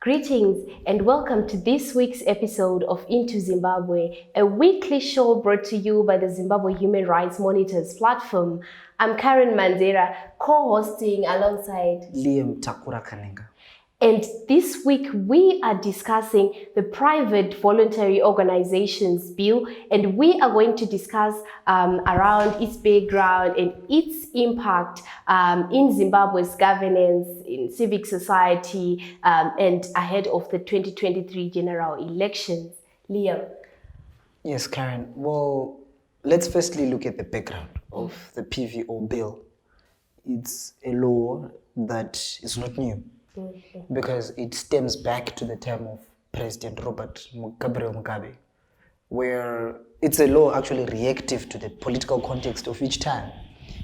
Greetings and welcome to this week's episode of Into Zimbabwe, a weekly show brought to you by the Zimbabwe Human Rights Monitors platform. I'm Karen Manzera, co-hosting alongside Liam Takura Kanenga. And this week we are discussing the Private Voluntary Organizations Bill, and we are going to discuss around its background and its impact in Zimbabwe's governance, in civic society, and ahead of the 2023 general elections. Liam. Yes, Karen. Well, let's firstly look at the background of the PVO Bill. It's a law that is not new. Because it stems back to the term of President Robert Mugabe, where it's a law actually reactive to the political context of each time.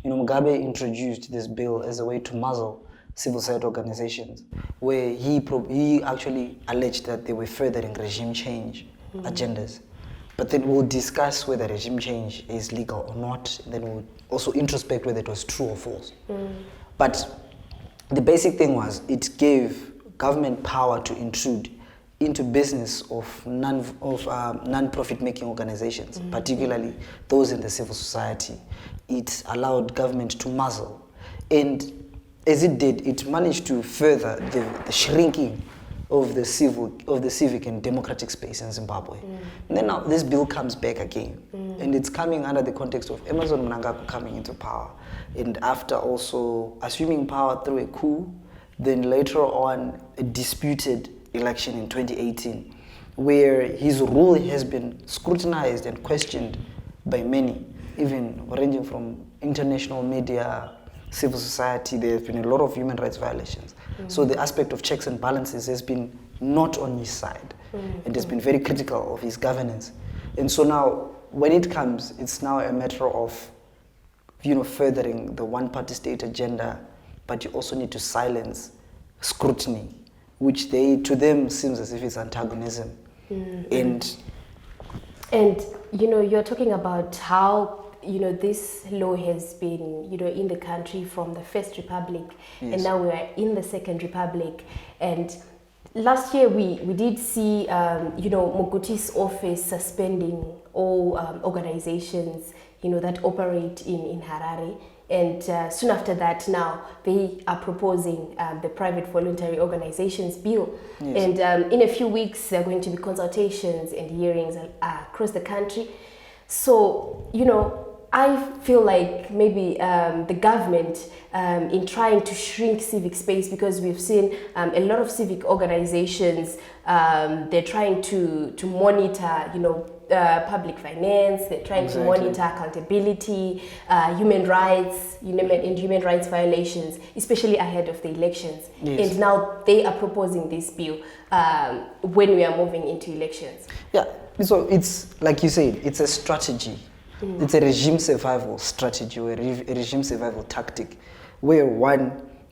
Mugabe introduced this bill as a way to muzzle civil society organizations, where he actually alleged that they were furthering regime change agendas. But then we'll discuss whether regime change is legal or not, and then we'll also introspect whether it was true or false. But the basic thing was it gave government power to intrude into business of non-profit making organizations, particularly those in the civil society. It allowed government to muzzle, and as it did, it managed to further the shrinking of the civic and democratic space in Zimbabwe. And then now this bill comes back again, and it's coming under the context of Emmerson Mnangagwa coming into power, and after also assuming power through a coup, then later on a disputed election in 2018, where his rule has been scrutinized and questioned by many, even ranging from international media, civil society. There have been a lot of human rights violations. So the aspect of checks and balances has been not on his side, and has been very critical of his governance. And so now, when it comes, it's now a matter of furthering the one-party state agenda, but you also need to silence scrutiny, which to them seems as if it's antagonism. And you're talking about how this law has been, in the country from the First Republic, yes. And now we are in the Second Republic. And last year we did see, Moguti's office suspending all organizations, that operate in Harare. And soon after that, now they are proposing the Private Voluntary Organizations Bill. Yes. And in a few weeks, there are going to be consultations and hearings across the country. So, I feel like maybe the government, in trying to shrink civic space, because we've seen a lot of civic organizations, they're trying to monitor, public finance, they're trying to monitor accountability, human rights, and human rights violations, especially ahead of the elections. Yes. And now they are proposing this bill when we are moving into elections. Yeah, so it's, like you said, it's a strategy. It's a regime survival strategy, or a regime survival tactic, where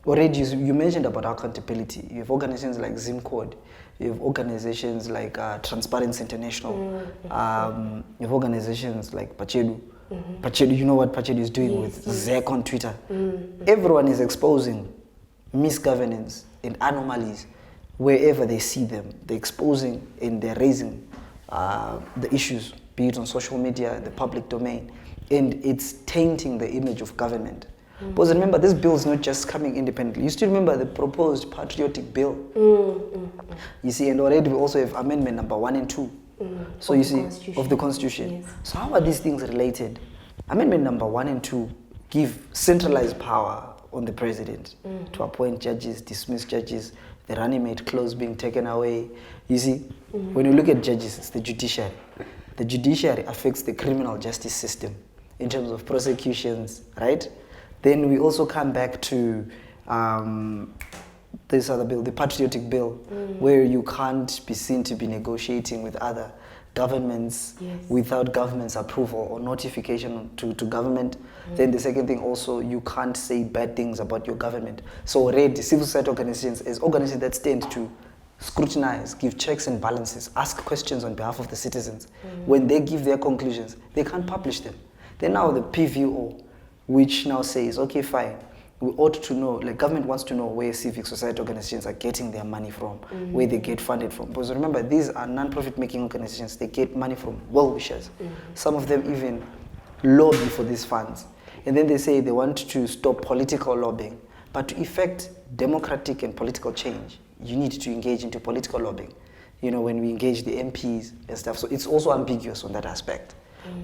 already you mentioned about accountability. You have organizations like ZimCode, you have organizations like Transparency International, you have organizations like Pachedu. Pachedu, you know what Pachedu is doing with Zek on Twitter. Everyone is exposing misgovernance and anomalies wherever they see them. They're exposing and they're raising the issues, be it on social media, the public domain, and it's tainting the image of government. Because remember, this bill is not just coming independently. You still remember the proposed patriotic bill. You see, and already we also have amendment number 1 and 2. So you see, of the Constitution. Yes. So how are these things related? Amendment number 1 and 2 give centralized power on the president to appoint judges, dismiss judges, the running mate clause being taken away. You see, when you look at judges, it's the judiciary. The judiciary affects the criminal justice system in terms of prosecutions, right? Then we also come back to this other bill, the patriotic bill, where you can't be seen to be negotiating with other governments without government's approval or notification to government. Then the second thing also, you can't say bad things about your government. So already civil society organizations as organizations that stand to scrutinize, give checks and balances, ask questions on behalf of the citizens. When they give their conclusions, they can't publish them. Then now the PVO, which now says, okay, fine, we ought to know, like government wants to know where civic society organizations are getting their money from, where they get funded from. Because remember, these are non-profit making organizations. They get money from well-wishers. Some of them even lobby for these funds. And then they say they want to stop political lobbying. But to effect democratic and political change, you need to engage into political lobbying. You know, when we engage the MPs and stuff. So it's also ambiguous on that aspect.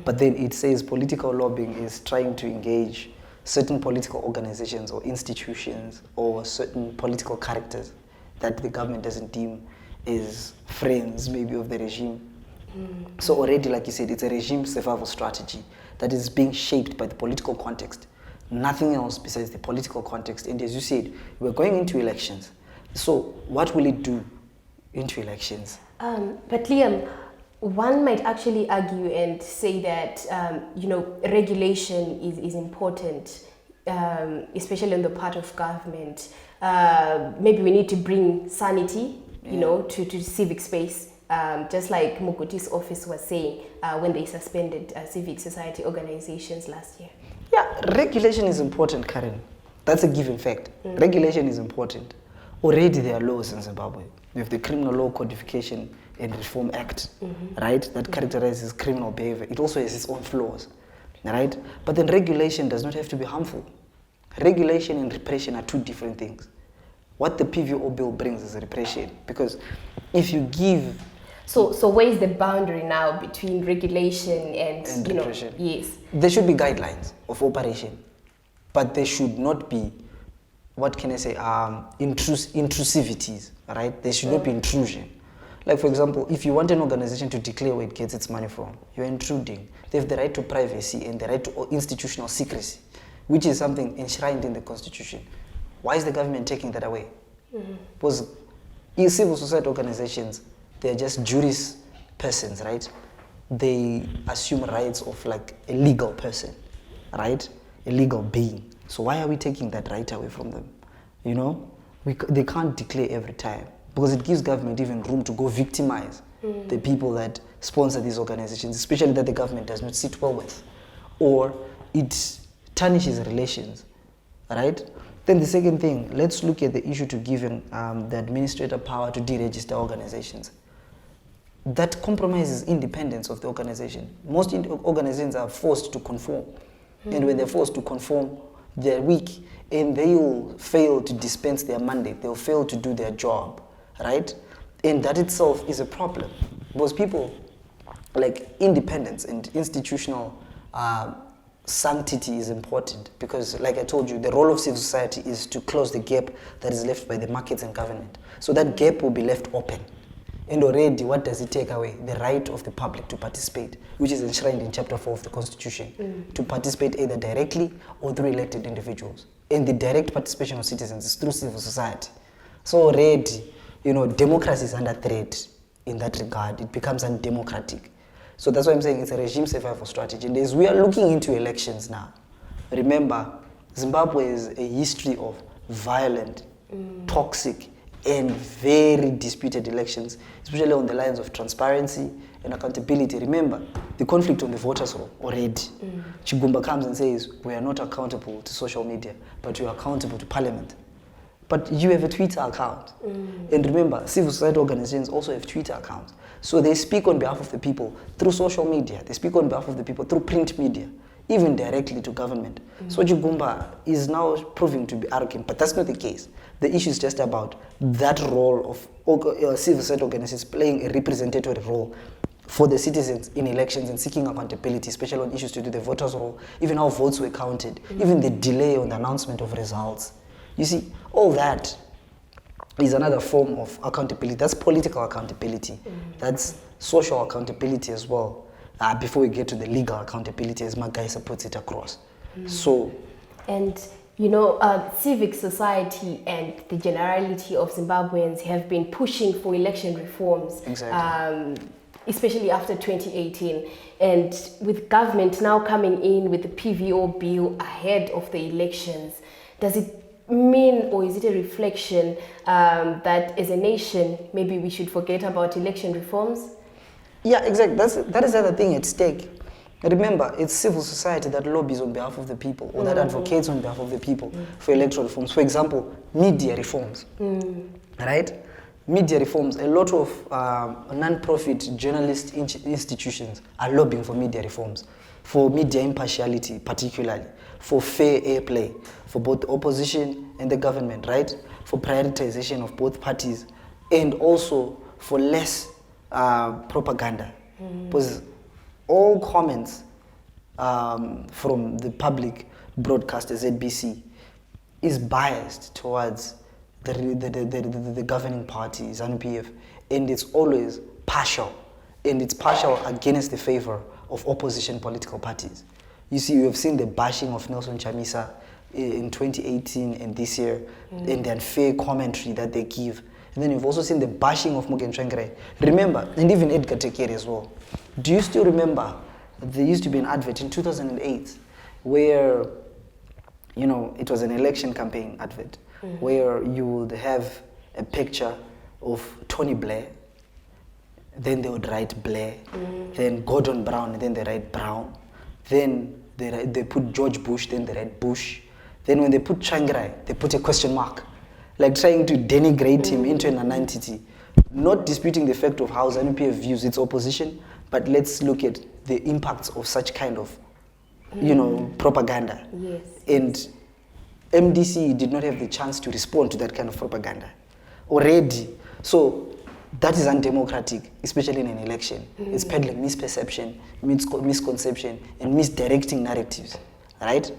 But then it says political lobbying is trying to engage certain political organizations or institutions or certain political characters that the government doesn't deem as friends maybe of the regime. So already, like you said, it's a regime survival strategy that is being shaped by the political context. Nothing else besides the political context. And as you said, we're going into elections. So what will it do into elections? But Liam, one might actually argue and say that, regulation is important, especially on the part of government. Maybe we need to bring sanity, to civic space, just like Mukuti's office was saying when they suspended civic society organizations last year. Yeah, regulation is important, Karen. That's a given fact. Regulation is important. Already there are laws in Zimbabwe. We have the Criminal Law Codification and Reform Act, right? That characterizes criminal behavior. It also has its own flaws, right? But then regulation does not have to be harmful. Regulation and repression are two different things. What the PVO bill brings is repression, because if you give... So where is the boundary now between regulation and repression? Yes. There should be guidelines of operation, but there should not be, what can I say, intrusivities, right? There should not be intrusion. Like, for example, if you want an organization to declare where it gets its money from, you're intruding. They have the right to privacy and the right to institutional secrecy, which is something enshrined in the Constitution. Why is the government taking that away? Because in civil society organizations, they're just juris persons, right? They assume rights of like a legal person, right? A legal being. So why are we taking that right away from them? They can't declare every time, because it gives government even room to go victimize the people that sponsor these organizations, especially that the government does not sit well with, or it tarnishes relations, right? Then the second thing, let's look at the issue to give the administrator power to deregister organizations. That compromises independence of the organization. Most organizations are forced to conform, and when they're forced to conform, they're weak, and they will fail to dispense their mandate. They'll fail to do their job, right? And that itself is a problem, because people, like, independence and institutional sanctity is important, because, like I told you, the role of civil society is to close the gap that is left by the markets and government. So that gap will be left open. And already, what does it take away? The right of the public to participate, which is enshrined in Chapter 4 of the Constitution, to participate either directly or through elected individuals. And the direct participation of citizens is through civil society. So already, democracy is under threat in that regard. It becomes undemocratic. So that's why I'm saying it's a regime survival strategy. And as we are looking into elections now, remember, Zimbabwe is a history of violent, toxic, and very disputed elections, especially on the lines of transparency and accountability. Remember, the conflict on the voters roll already. Chigumba comes and says, we are not accountable to social media, but we are accountable to parliament. But you have a Twitter account. And remember, civil society organizations also have Twitter accounts. So they speak on behalf of the people through social media. They speak on behalf of the people through print media, even directly to government. So Chigumba is now proving to be arrogant, but that's not the case. The issue is just about that role of civil society organizations playing a representative role for the citizens in elections and seeking accountability, especially on issues to do with the voters' roll, even how votes were counted, even the delay on the announcement of results. You see, all that is another form of accountability. That's political accountability. That's social accountability as well, before we get to the legal accountability, as Magaisa puts it across. And civic society and the generality of Zimbabweans have been pushing for election reforms, especially after 2018. And with government now coming in with the PVO bill ahead of the elections, does it mean, or is it a reflection that as a nation, maybe we should forget about election reforms? Yeah, exactly. That is the other thing at stake. Remember, it's civil society that lobbies on behalf of the people, or that advocates on behalf of the people for electoral reforms. For example, media reforms, right? Media reforms, a lot of non-profit journalist institutions are lobbying for media reforms, for media impartiality particularly, for fair airplay, for both the opposition and the government, right? For prioritization of both parties, and also for less propaganda. Because all comments from the public broadcaster ZBC is biased towards the governing party, ZANU-PF, and it's always partial, and it's partial against the favor of opposition political parties. You see, you have seen the bashing of Nelson Chamisa in 2018 and this year, and the unfair commentary that they give. And then you've also seen the bashing of Mugen Traoré. Remember, and even Edgar Tekere as well. Do you still remember, there used to be an advert in 2008 where, you know, it was an election campaign advert, where you would have a picture of Tony Blair, then they would write Blair, then Gordon Brown, and then they write Brown, then they put George Bush, then they write Bush, then when they put Traoré, they put a question mark, like trying to denigrate him into an entity, not disputing the fact of how ZANU-PF views its opposition, but let's look at the impacts of such kind of, you know, propaganda. Yes. And MDC did not have the chance to respond to that kind of propaganda already. So that is undemocratic, especially in an election. It's peddling misperception, misconception, and misdirecting narratives, right?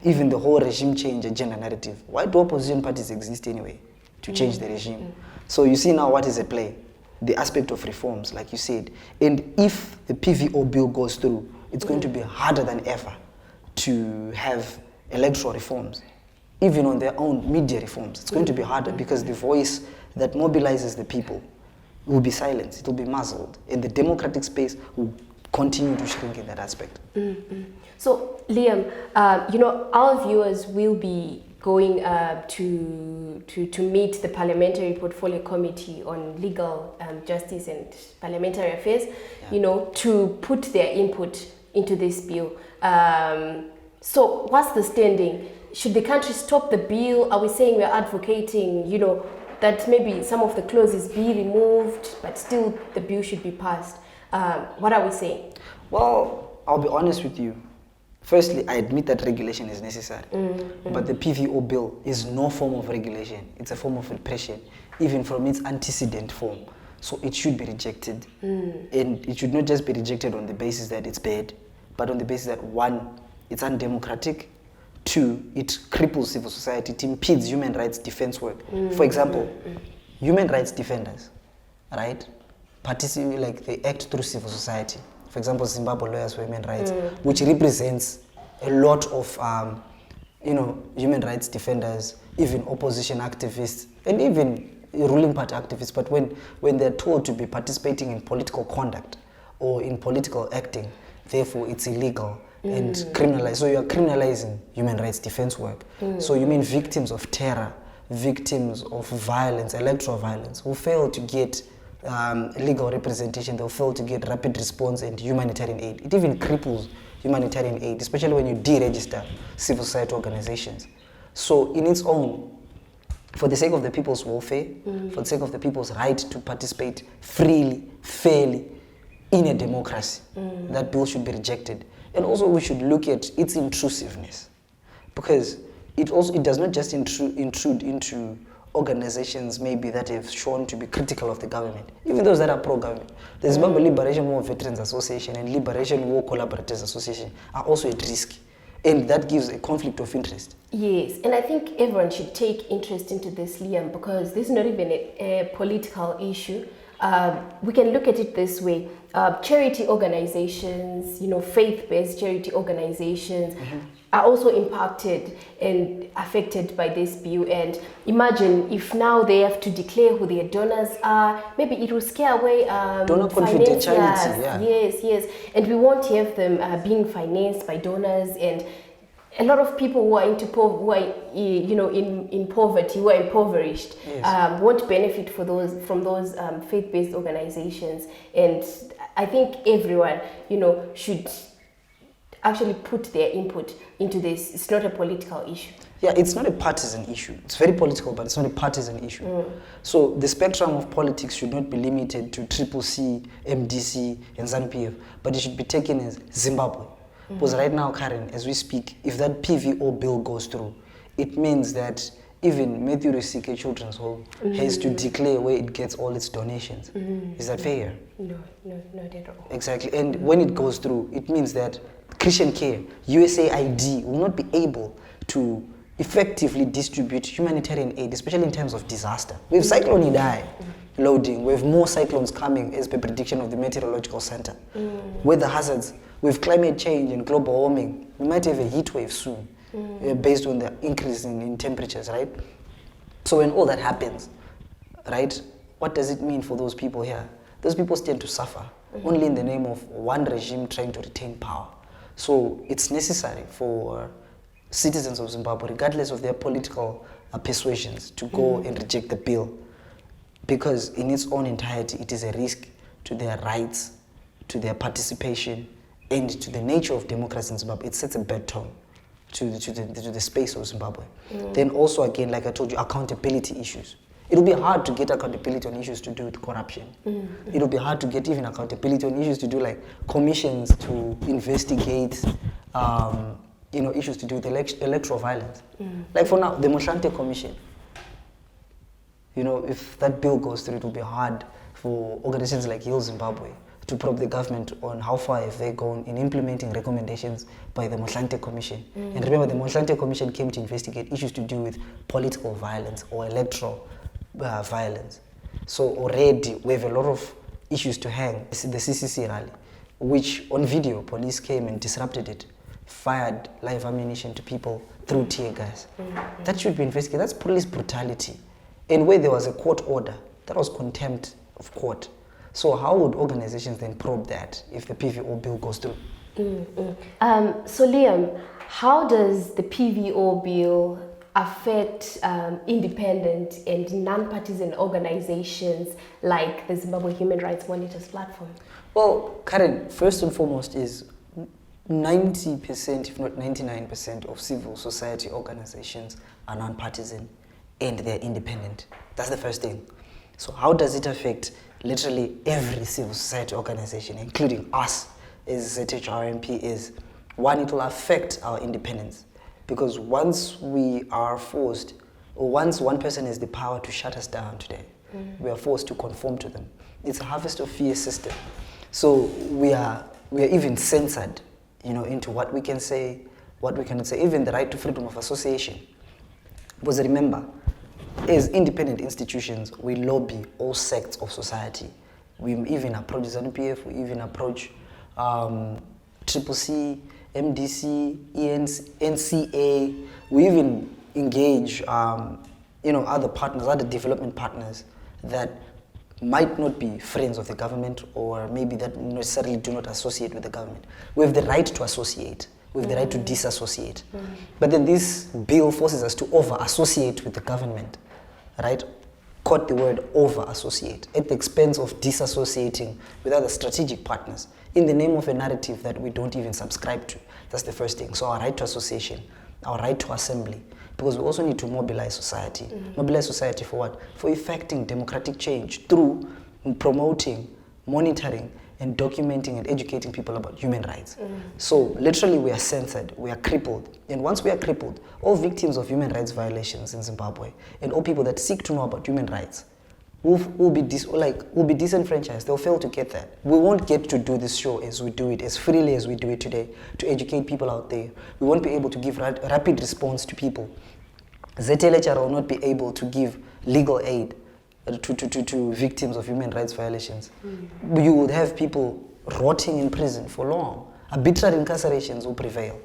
Even the whole regime change agenda narrative. Why do opposition parties exist anyway? To change the regime. So you see now what is at play. The aspect of reforms, like you said. And if the PVO bill goes through, it's going to be harder than ever to have electoral reforms. Even on their own media reforms, it's going to be harder because the voice that mobilizes the people will be silenced, it will be muzzled, and the democratic space will continue to shrink in that aspect. So, Liam, you know, our viewers will be going to meet the Parliamentary Portfolio Committee on Legal Justice and Parliamentary Affairs, you know, to put their input into this bill. So, what's the standing? Should the country stop the bill? Are we saying we're advocating, you know, that maybe some of the clauses be removed, but still the bill should be passed? What are we saying? Well, I'll be honest with you. Firstly, I admit that regulation is necessary, but the PVO bill is no form of regulation. It's a form of repression, even from its antecedent form. So it should be rejected, and it should not just be rejected on the basis that it's bad, but on the basis that, one, it's undemocratic, two, it cripples civil society, it impedes human rights defense work. For example, human rights defenders, right, participate, like they act through civil society. For example, Zimbabwe Lawyers for Human Rights, which represents a lot of, you know, human rights defenders, even opposition activists, and even ruling party activists. But when they're told to be participating in political conduct or in political acting, therefore it's illegal and criminalized. So you are criminalizing human rights defense work. So you mean victims of terror, victims of violence, electoral violence, who fail to get legal representation, they'll fail to get rapid response and humanitarian aid. It even cripples humanitarian aid, especially when you deregister civil society organizations. So in its own, for the sake of the people's welfare, for the sake of the people's right to participate freely, fairly, in a democracy, that bill should be rejected. And also we should look at its intrusiveness, because it does not just intrude into organizations maybe that have shown to be critical of the government, even those that are pro-government. The Zimbabwe Liberation War Veterans Association and Liberation War Collaborators Association are also at risk, and that gives a conflict of interest. Yes, and I think everyone should take interest into this, Liam, because this is not even a political issue. We can look at it this way. Charity organizations, you know, faith-based charity organizations are also impacted and affected by this bill. And imagine if now they have to declare who their donors are, maybe it will scare away donor confidentiality. Yes, and we won't have them being financed by donors, and a lot of people who are in poverty, who are impoverished, won't benefit from those faith-based organizations. And I think everyone, you know, should actually put their input into this. It's not a political issue. Yeah, it's not a partisan issue. It's very political, but it's not a partisan issue. So the spectrum of politics should not be limited to CCC, MDC, and ZHRMP, but it should be taken as Zimbabwe. Because right now, Karen, as we speak, if that PVO bill goes through, it means that even Matthew Rusike Children's Home has to declare where it gets all its donations. Is that fair? No, not at all. Exactly. And when it goes through, it means that Christian Care, USAID will not be able to effectively distribute humanitarian aid, especially in times of disaster. We have Cyclone Idai loading. We have more cyclones coming as per prediction of the Meteorological Center. Weather hazards, with climate change and global warming, we might have a heat wave soon, based on the increase in temperatures, right? So when all that happens, right, what does it mean for those people here? Those people stand to suffer, only in the name of one regime trying to retain power. So it's necessary for citizens of Zimbabwe, regardless of their political persuasions, to go and reject the bill, because in its own entirety it is a risk to their rights, to their participation, and to the nature of democracy in Zimbabwe. It sets a bad tone to the space of Zimbabwe. Then also, again, like I told you, accountability issues. It will be hard to get accountability on issues to do with corruption. It will be hard to get even accountability on issues to do like commissions to investigate issues to do with electoral violence. Like for now, the Moshante Commission, if that bill goes through, it will be hard for organizations like Heal Zimbabwe to probe the government on how far have they gone in implementing recommendations by the Moshante Commission. And remember, the Moshante Commission came to investigate issues to do with political violence or electoral violence. So already we have a lot of issues to hang. The CCC rally, which on video, police came and disrupted it, fired live ammunition to people through tear gas. That should be investigated. That's police brutality. And where there was a court order, that was contempt of court. So how would organizations then probe that if the PVO bill goes through? So Liam, how does the PVO bill affect independent and non-partisan organizations like the Zimbabwe Human Rights Monitors platform? Well, Karen, first and foremost is 90%, if not 99% of civil society organizations are non-partisan and they're independent. That's the first thing. So how does it affect literally every civil society organization, including us as ZHRMP? Is one, it will affect our independence, because once we are forced, or once one person has the power to shut us down today, we are forced to conform to them. It's a harvest of fear system. So we are even censored, into what we can say, what we cannot say, even the right to freedom of association. Because remember, as independent institutions, we lobby all sects of society. We even approach ZNPF, we even approach CCC, MDC, NCA. We even engage, other partners, other development partners that might not be friends of the government, or maybe that necessarily do not associate with the government. We have the right to associate. We have the right to disassociate. But then this bill forces us to over-associate with the government, right? Quote the word over-associate, at the expense of disassociating with other strategic partners in the name of a narrative that we don't even subscribe to. That's the first thing. So our right to association, our right to assembly, because we also need to mobilize society. Mobilize society for what? For effecting democratic change through promoting, monitoring, and documenting and educating people about human rights. So literally we are censored, we are crippled. And once we are crippled, all victims of human rights violations in Zimbabwe and all people that seek to know about human rights will be disenfranchised. They'll fail to get that. We won't get to do this show as we do it, as freely as we do it today, to educate people out there. We won't be able to give rapid response to people. ZLHR will not be able to give legal aid to victims of human rights violations. You would have people rotting in prison for long. Arbitrary incarcerations will prevail.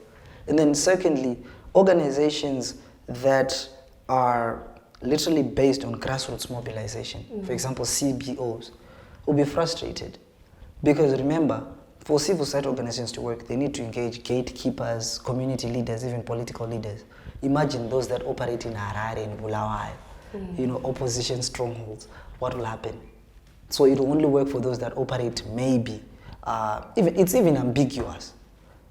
And then secondly, organizations that are literally based on grassroots mobilization, for example, CBOs, will be frustrated. Because remember, for civil society organizations to work, they need to engage gatekeepers, community leaders, even political leaders. Imagine those that operate in Harare and Bulawayo, opposition strongholds. What will happen? So it will only work for those that operate maybe. It's even ambiguous.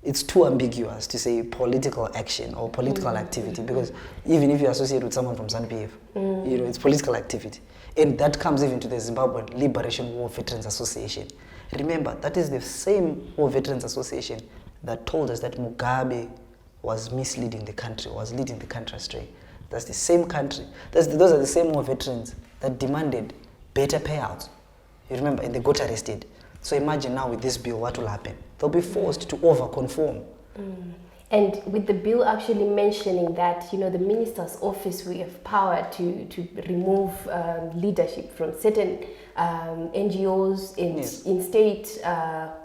it's too ambiguous to say political action or political activity, because even if you associate with someone from ZHRMP, you know, it's political activity. And that comes even to the Zimbabwean Liberation War Veterans Association. Remember, that is the same War Veterans Association that told us that Mugabe was misleading the country, was leading the country astray. That's the same country. Those are the same war veterans that demanded better payouts. You remember, and they got arrested. So imagine now with this bill, what will happen? They'll be forced to over-conform. And with the bill actually mentioning that, you know, the minister's office will have power to remove leadership from certain NGOs in state,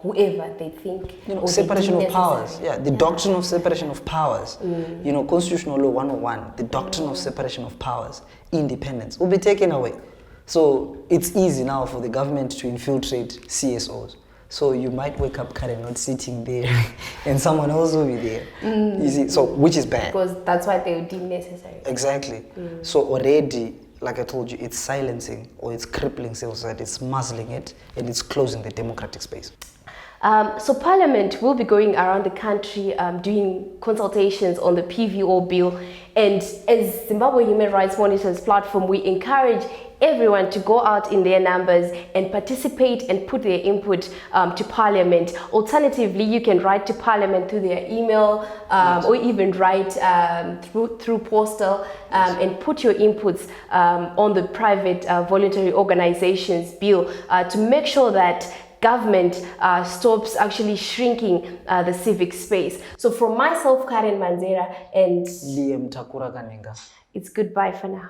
whoever they think. You know, separation of powers. Yeah, the doctrine of separation of powers. You know, Constitutional Law 101, the doctrine of separation of powers, independence, will be taken away. So it's easy now for the government to infiltrate CSOs. So you might wake up, Karen, not sitting there, and someone else will be there. You see, so which is bad. Because that's what they would deem necessary. Exactly. So already, like I told you, it's silencing or it's crippling civil society, it's muzzling it, and it's closing the democratic space. So Parliament will be going around the country doing consultations on the PVO bill, and as Zimbabwe Human Rights Monitors platform, we encourage everyone to go out in their numbers and participate and put their input to Parliament. Alternatively, you can write to Parliament through their email or even write through postal and put your inputs on the private voluntary organizations bill to make sure that government stops actually shrinking the civic space. So from myself, Karen Manzera, and Liam Takura Kanenga, it's goodbye for now.